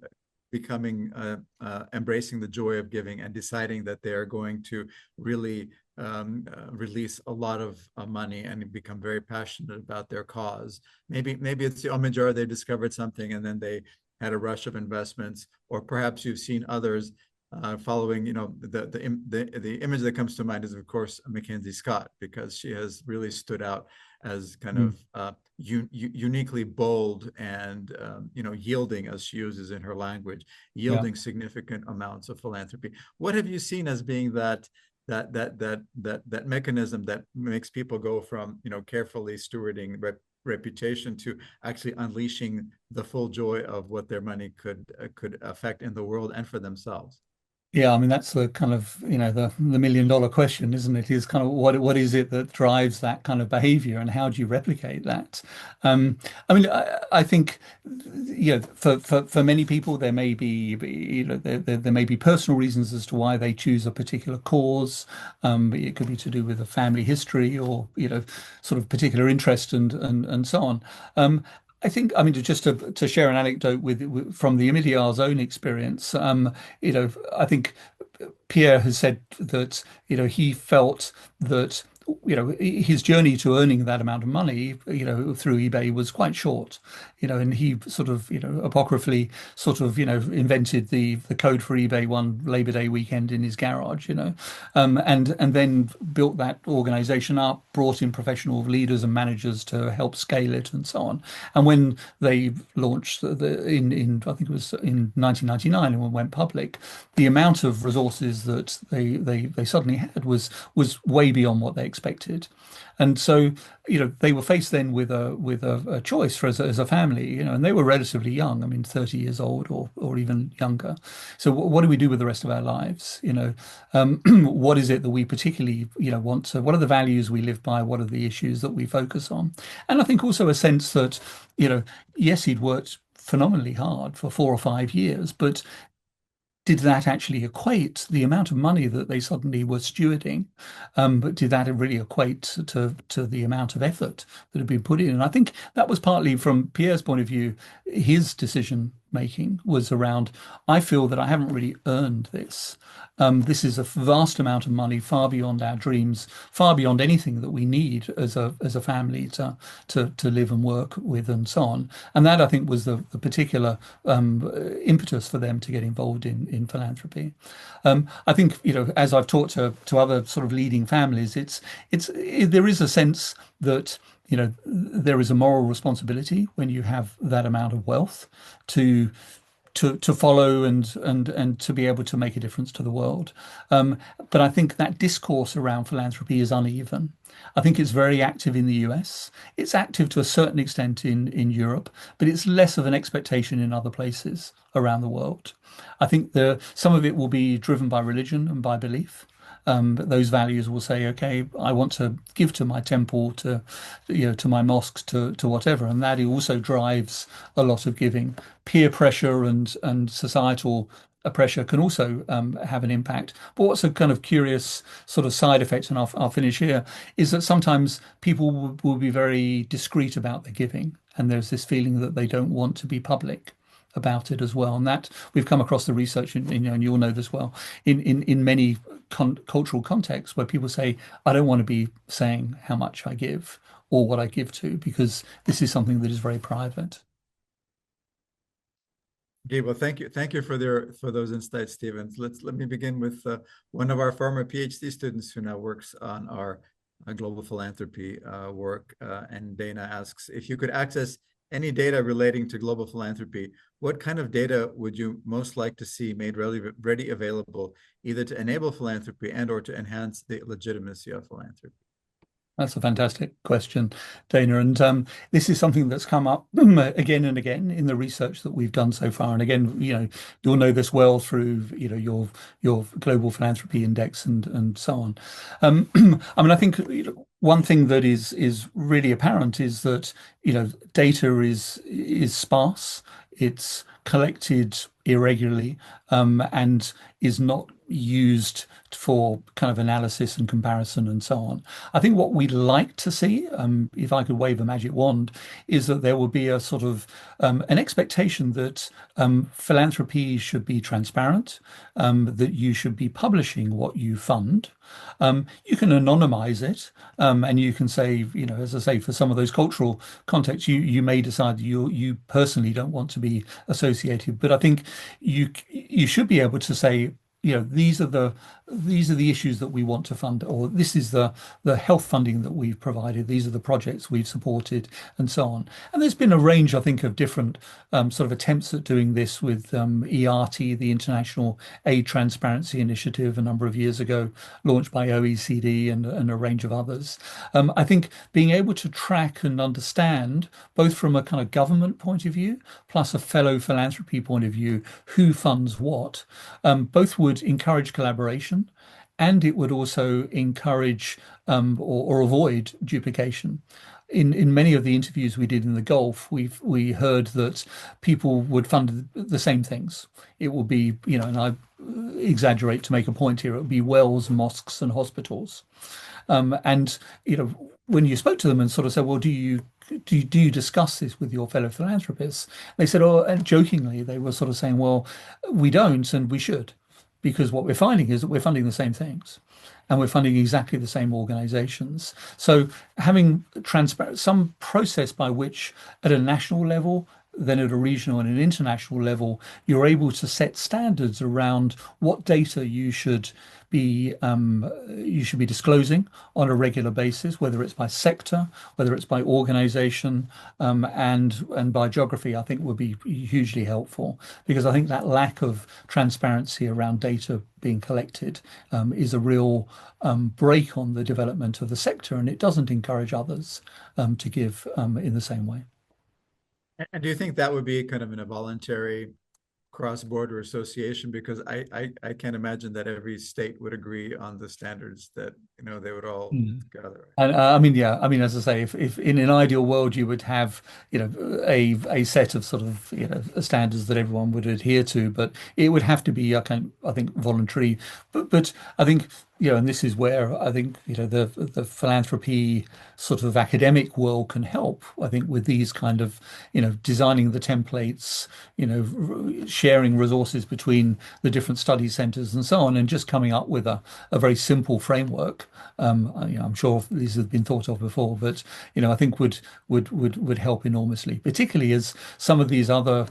becoming embracing the joy of giving and deciding that they are going to really release a lot of money and become very passionate about their cause? Maybe it's the Omidyar, they discovered something and then they had a rush of investments, or perhaps you've seen others following. The image that comes to mind is of course Mackenzie Scott, because she has really stood out as kind of uniquely bold and yielding, as she uses in her language, yielding significant amounts of philanthropy. What have you seen as being that mechanism that makes people go from carefully stewarding reputation to actually unleashing the full joy of what their money could affect in the world and for themselves? Yeah, I mean that's the kind of the $1 million question, isn't it? Is kind of what is it that drives that kind of behavior, and how do you replicate that? I mean, I think for many people there may be there may be personal reasons as to why they choose a particular cause. It could be to do with a family history or sort of particular interest and so on. I mean, to share an anecdote from the Omidyar's own experience, I think Pierre has said that, he felt that, his journey to earning that amount of money, through eBay was quite short, and he sort of, apocryphally invented the code for eBay one Labor Day weekend in his garage, and then built that organization up, brought in professional leaders and managers to help scale it and so on. And when they launched in I think it was in 1999 and went public, the amount of resources that they suddenly had was way beyond what they expected. And so, they were faced then with a choice as a family, and they were relatively young. I mean, 30 years old or even younger. So what do we do with the rest of our lives? What is it that we particularly, want to, what are the values we live by? What are the issues that we focus on? And I think also a sense that, yes, he'd worked phenomenally hard for 4 or 5 years, but did that actually equate the amount of money that they suddenly were stewarding? But did that really equate to the amount of effort that had been put in? And I think that was partly from Pierre's point of view. His decision making was around, I feel that I haven't really earned this. This is a vast amount of money, far beyond our dreams, far beyond anything that we need as a family to live and work with and so on. And that I think was the particular impetus for them to get involved in philanthropy. I think as I've talked to other sort of leading families, there is a sense that there is a moral responsibility when you have that amount of wealth to to follow and to be able to make a difference to the world. But I think that discourse around philanthropy is uneven. I think it's very active in the US. It's active to a certain extent in Europe, but it's less of an expectation in other places around the world. I think some of it will be driven by religion and by belief. But those values will say, okay, I want to give to my temple, to my mosques, to whatever, and that also drives a lot of giving. Peer pressure and societal pressure can also have an impact. But what's a kind of curious sort of side effect, and I'll finish here, is that sometimes people will be very discreet about their giving, and there's this feeling that they don't want to be public about it as well. And that we've come across the research, and you'll know this well, in many cultural contexts where people say, I don't want to be saying how much I give or what I give to, because this is something that is very private. Okay, well, thank you for those insights, Stephen. Let me begin with one of our former PhD students who now works on our global philanthropy work. And Dana asks, if you could access any data relating to global philanthropy, what kind of data would you most like to see made ready available, either to enable philanthropy and or to enhance the legitimacy of philanthropy? That's a fantastic question, Dana. And this is something that's come up again and again in the research that we've done so far. And again, you'll know this well through, your Global Philanthropy Index and so on. I mean, I think one thing that is really apparent is that, data is sparse. It's collected irregularly, and is not used for kind of analysis and comparison and so on. I think what we'd like to see, if I could wave a magic wand, is that there will be a sort of an expectation that philanthropy should be transparent, that you should be publishing what you fund. You can anonymize it, and you can say, as I say, for some of those cultural contexts, you may decide you personally don't want to be associated. But I think you should be able to say, these are the issues that we want to fund, or this is the health funding that we've provided. These are the projects we've supported, and so on. And there's been a range, I think, of different sort of attempts at doing this with ERT, the International Aid Transparency Initiative, a number of years ago, launched by OECD and a range of others. I think being able to track and understand, both from a kind of government point of view, plus a fellow philanthropy point of view, who funds what, both would encourage collaboration, and it would also encourage or avoid duplication. In many of the interviews we did in the Gulf, we heard that people would fund the same things. It will be, and I exaggerate to make a point here, it would be wells, mosques, and hospitals. And when you spoke to them and sort of said, well, do you discuss this with your fellow philanthropists? They said, oh, and jokingly, they were sort of saying, well, we don't, and we should. Because what we're finding is that we're funding the same things, and we're funding exactly the same organizations. So having some process by which at a national level, then at a regional and an international level, you're able to set standards around what data you should be disclosing on a regular basis, whether it's by sector, whether it's by organization, and by geography, I think would be hugely helpful, because I think that lack of transparency around data being collected is a real brake on the development of the sector, and it doesn't encourage others to give in the same way. And do you think that would be kind of in a voluntary cross-border association? Because I can't imagine that every state would agree on the standards that they would all gather. And I mean, yeah, I mean, as I say, if in an ideal world you would have, a set of sort of, standards that everyone would adhere to, but it would have to be, I think, voluntary. But I think, and this is where I think, the philanthropy sort of academic world can help, I think, with these kind of, designing the templates, sharing resources between the different study centers and so on, and just coming up with a very simple framework. I'm sure these have been thought of before, but I think would help enormously, particularly as some of these other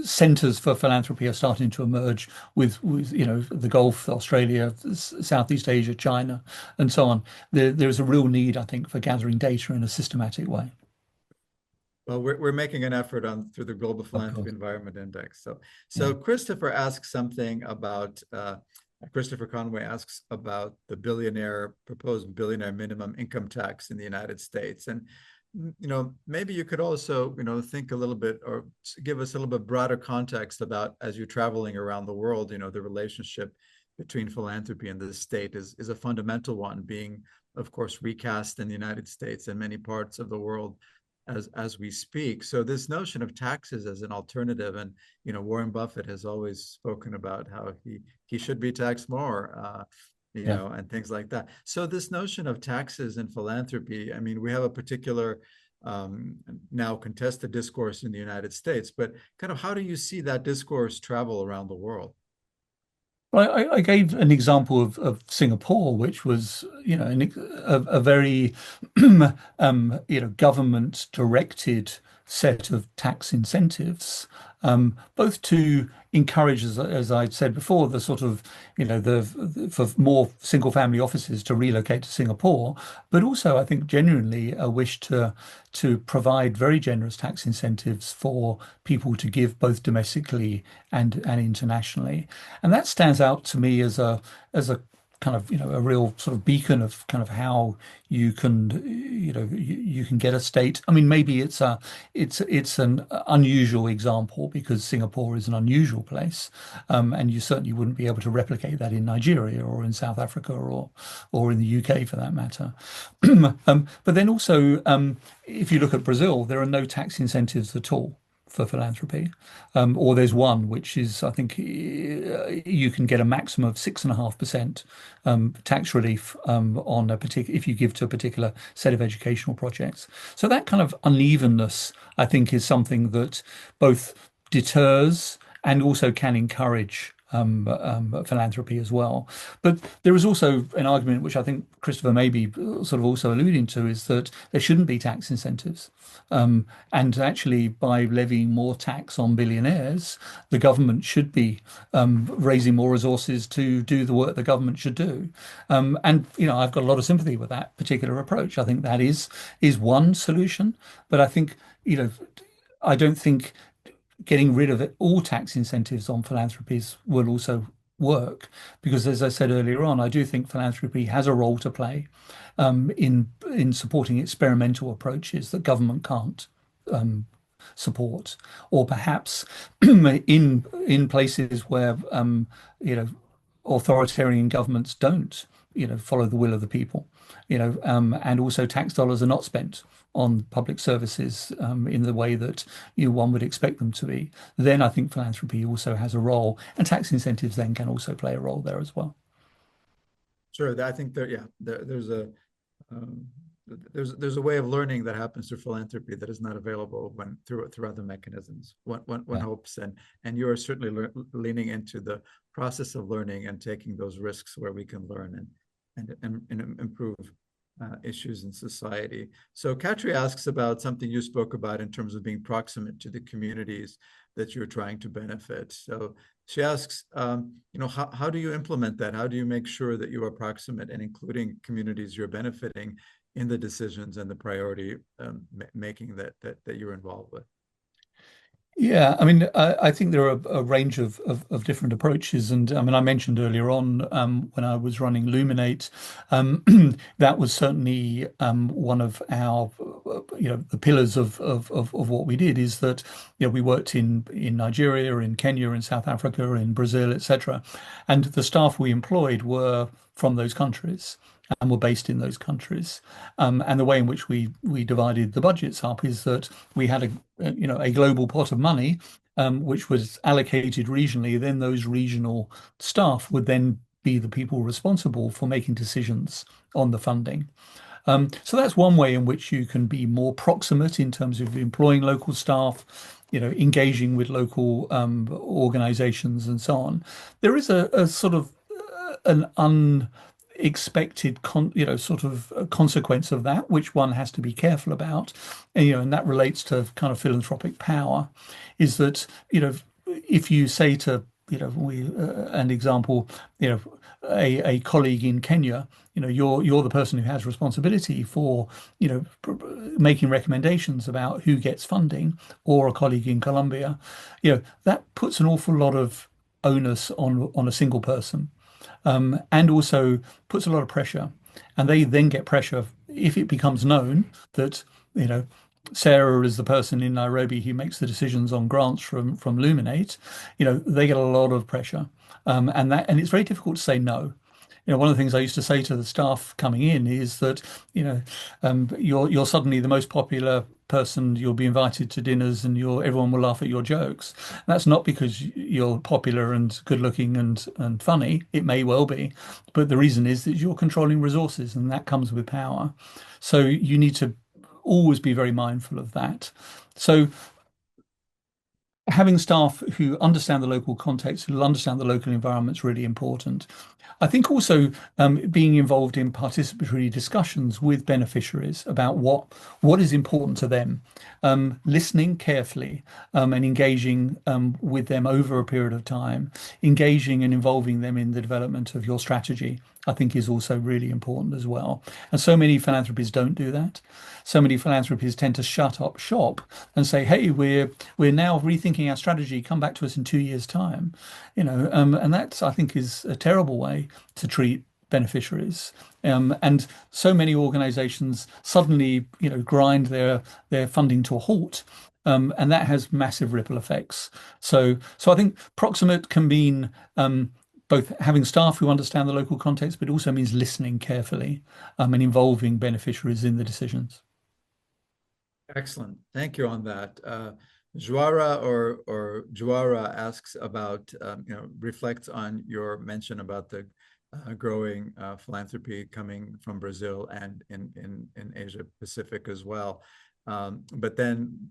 centers for philanthropy are starting to emerge with the Gulf, Australia, Southeast Asia, China, and so on. There is a real need, I think, for gathering data in a systematic way. Well, we're making an effort on through the Global Of Philanthropy course. Environment Index. Yeah. So Christopher asks something about Christopher Conway asks about the proposed billionaire minimum income tax in the United States. And maybe you could also, think a little bit or give us a little bit broader context about as you're traveling around the world, the relationship between philanthropy and the state is a fundamental one, being, of course, recast in the United States and many parts of the world as we speak. So this notion of taxes as an alternative, and Warren Buffett has always spoken about how he should be taxed more, Yeah. and things like that. So this notion of taxes and philanthropy, I mean, we have a particular now contested discourse in the United States, but kind of how do you see that discourse travel around the world? Well, I gave an example of Singapore, which was, a very, government-directed set of tax incentives, both to encourage, as I said before, the sort of, for more single-family offices to relocate to Singapore, but also, I think, genuinely a wish to provide very generous tax incentives for people to give both domestically and internationally. And that stands out to me as a kind of a real sort of beacon of kind of how you can you can get a state. I mean, maybe it's an unusual example because Singapore is an unusual place, and you certainly wouldn't be able to replicate that in Nigeria or in South Africa or in the UK for that matter. But then also, if you look at Brazil, there are no tax incentives at all for philanthropy, or there's one which is, I think, you can get a maximum of 6.5% tax relief on a particular if you give to a particular set of educational projects. So that kind of unevenness, I think, is something that both deters and also can encourage philanthropy as well. But there is also an argument, which I think Christopher may be sort of also alluding to, is that there shouldn't be tax incentives. And actually, by levying more tax on billionaires, the government should be raising more resources to do the work the government should do. And I've got a lot of sympathy with that particular approach. I think that is one solution, but I think I don't think getting rid of all tax incentives on philanthropies will also work because, as I said earlier on, I do think philanthropy has a role to play in supporting experimental approaches that government can't support, or perhaps in places where authoritarian governments don't follow the will of the people, and also tax dollars are not spent on public services in the way that one would expect them to be. Then I think philanthropy also has a role, and tax incentives then can also play a role there as well. Sure, I think um, there's a way of learning that happens through philanthropy that is not available through other mechanisms. One Yeah. hopes, and you are certainly leaning into the process of learning and taking those risks where we can learn and improve issues in society. So Katri asks about something you spoke about in terms of being proximate to the communities that you're trying to benefit. So she asks, how do you implement that? How do you make sure that you are proximate and including communities you're benefiting in the decisions and the priority making that you're involved with? Yeah, I mean, I think there are a range of different approaches, and I mean, I mentioned earlier on when I was running Luminate, um, that was certainly one of our, the pillars of what we did is that we worked in Nigeria, in Kenya, in South Africa, in Brazil, etc., and the staff we employed were from those countries and were based in those countries. And the way in which we divided the budgets up is that we had a global pot of money which was allocated regionally. Then those regional staff would then be the people responsible for making decisions on the funding. So that's one way in which you can be more proximate in terms of employing local staff, engaging with local organizations and so on. There is a sort of an unexpected sort of consequence of that, which one has to be careful about. And that relates to kind of philanthropic power, is that, if you say to an example, a colleague in Kenya, you're the person who has responsibility for, making recommendations about who gets funding, or a colleague in Colombia, that puts an awful lot of onus on a single person, and also puts a lot of pressure. And they then get pressure if it becomes known that, you know, Sarah is the person in Nairobi who makes the decisions on grants from Luminate. They get a lot of pressure, and it's very difficult to say no. One of the things I used to say to the staff coming in is that, you're suddenly the most popular person. You'll be invited to dinners, and everyone will laugh at your jokes. That's not because you're popular and good looking and funny. It may well be, but the reason is that you're controlling resources, and that comes with power. So you need to always be very mindful of that. So having staff who understand the local context, who understand the local environment is really important. I think also being involved in participatory discussions with beneficiaries about what is important to them, listening carefully, and engaging with them over a period of time, engaging and involving them in the development of your strategy, I think is also really important as well. And so many philanthropies don't do that. So many philanthropies tend to shut up shop and say, "Hey, we're now rethinking our strategy. Come back to us in 2 years' time." And that's, I think, is a terrible way to treat beneficiaries. And so many organizations suddenly, grind their funding to a halt. And that has massive ripple effects. So I think proximate can mean both having staff who understand the local context, but also means listening carefully, and involving beneficiaries in the decisions. Excellent. Thank you on that. Juara or Juara asks about, reflects on your mention about the growing philanthropy coming from Brazil and in Asia Pacific as well. But then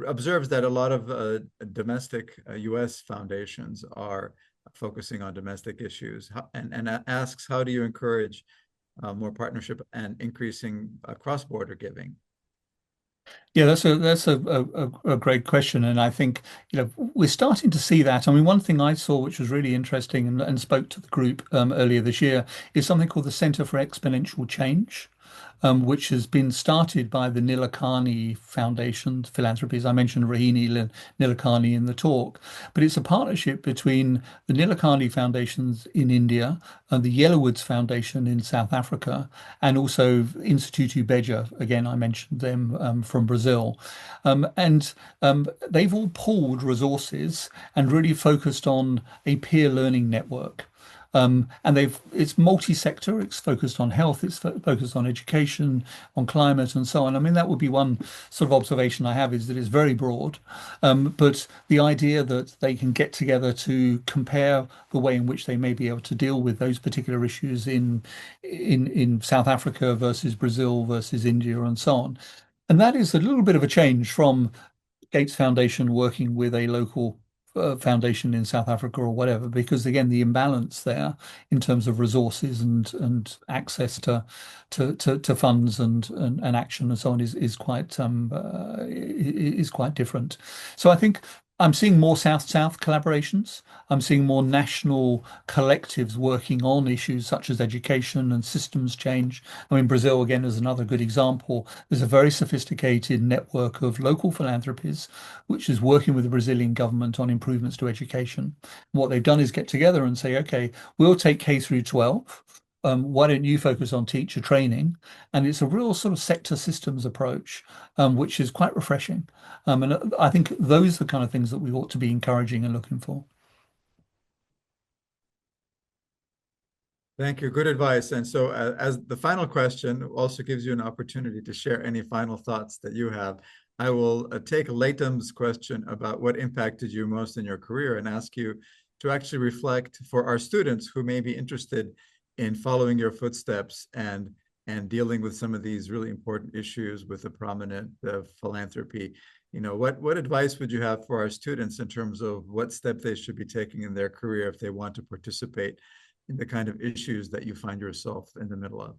observes that a lot of domestic US foundations are focusing on domestic issues, and asks, how do you encourage more partnership and increasing cross-border giving? Yeah, that's a great question, and I think we're starting to see that. I mean, one thing I saw which was really interesting and spoke to the group earlier this year is something called the Center for Exponential Change, which has been started by the Nilekani Foundation Philanthropies. I mentioned Rahini Nilekani in the talk, but it's a partnership between the Nilekani Foundations in India and the Yellowwoods Foundation in South Africa, and also Instituto Beja. Again, I mentioned them from Brazil. And they've all pooled resources and really focused on a peer learning network. And it's multi-sector. It's focused on health. It's focused on education, on climate, and so on. I mean, that would be one sort of observation I have, is that it's very broad. But the idea that they can get together to compare the way in which they may be able to deal with those particular issues in South Africa versus Brazil versus India and so on. And that is a little bit of a change from Gates Foundation working with a local foundation in South Africa or whatever, because again, the imbalance there in terms of resources and access to funds and action and so on is quite different. So I think I'm seeing more South-South collaborations. I'm seeing more national collectives working on issues such as education and systems change. I mean, Brazil, again, is another good example. There's a very sophisticated network of local philanthropies, which is working with the Brazilian government on improvements to education. What they've done is get together and say, okay, we'll take K through 12. Why don't you focus on teacher training? And it's a real sort of sector systems approach, which is quite refreshing. And I think those are the kind of things that we ought to be encouraging and looking for. Thank you. Good advice. And so as the final question also gives you an opportunity to share any final thoughts that you have, I will take Layton's question about what impacted you most in your career and ask you to actually reflect for our students who may be interested in following your footsteps and dealing with some of these really important issues with a prominent philanthropy. What advice would you have for our students in terms of what step they should be taking in their career if they want to participate in the kind of issues that you find yourself in the middle of?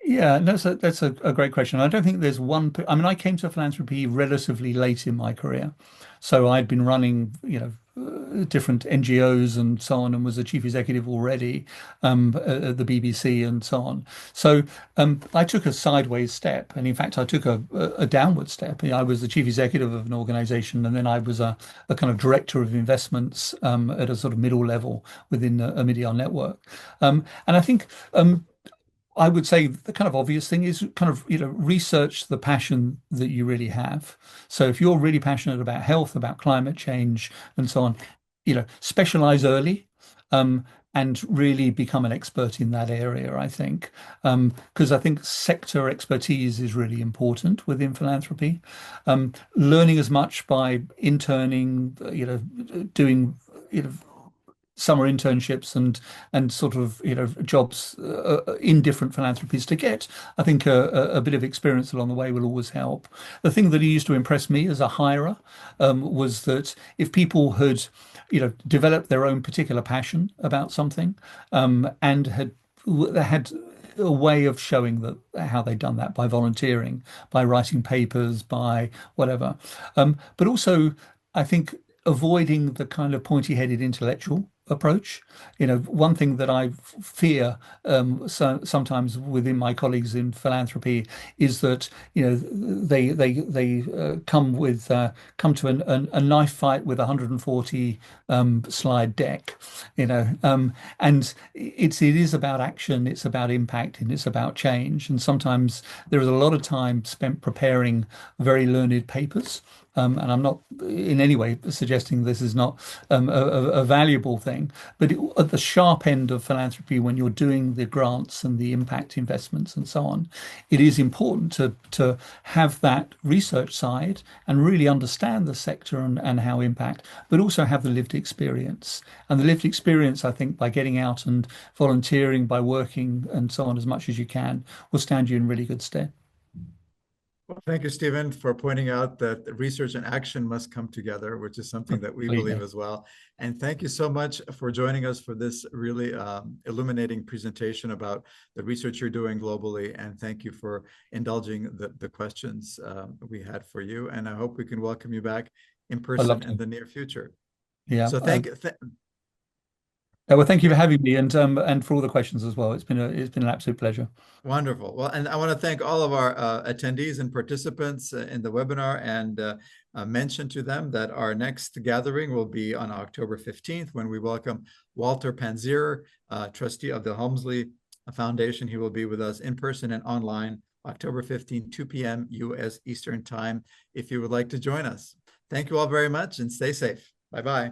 Yeah, that's a great question. I don't think there's one. I mean, I came to philanthropy relatively late in my career, so I'd been running, different NGOs and so on, and was a chief executive already at the BBC and so on. So I took a sideways step, and in fact, I took a downward step. I was the chief executive of an organization, and then I was a kind of director of investments at a sort of middle level within the Omidyar network. And I think I would say the kind of obvious thing is kind of, research the passion that you really have. So if you're really passionate about health, about climate change, and so on, specialize early, and really become an expert in that area, I think. Because I think sector expertise is really important within philanthropy. Learning as much by interning, doing, summer internships and sort of jobs in different philanthropies to get, I think, a bit of experience along the way will always help. The thing that used to impress me as a hirer was that if people had developed their own particular passion about something, and had a way of showing that how they'd done that by volunteering, by writing papers, by whatever, but also I think avoiding the kind of pointy-headed intellectual approach. One thing that I fear sometimes within my colleagues in philanthropy is that they come to a knife fight with a 140 slide deck, and it is about action, it's about impact, and it's about change. And sometimes there is a lot of time spent preparing very learned papers. And I'm not in any way suggesting this is not a valuable thing, but at the sharp end of philanthropy, when you're doing the grants and the impact investments and so on, it is important to have that research side and really understand the sector and how impact, but also have the lived experience. And the lived experience, I think, by getting out and volunteering, by working and so on as much as you can, will stand you in really good stead. Well, thank you, Stephen, for pointing out that research and action must come together, which is something that we believe as well. And thank you so much for joining us for this really illuminating presentation about the research you're doing globally. And thank you for indulging the questions we had for you. And I hope we can welcome you back in person in the near future. Yeah. So well, thank you for having me, and for all the questions as well. It's been an absolute pleasure. Wonderful. Well, and I want to thank all of our attendees and participants in the webinar, and mention to them that our next gathering will be on October 15th, when we welcome Walter Panzier, trustee of the Helmsley Foundation. He will be with us in person and online, October 15, 2 p.m. U.S. Eastern Time, if you would like to join us. Thank you all very much, and stay safe. Bye-bye.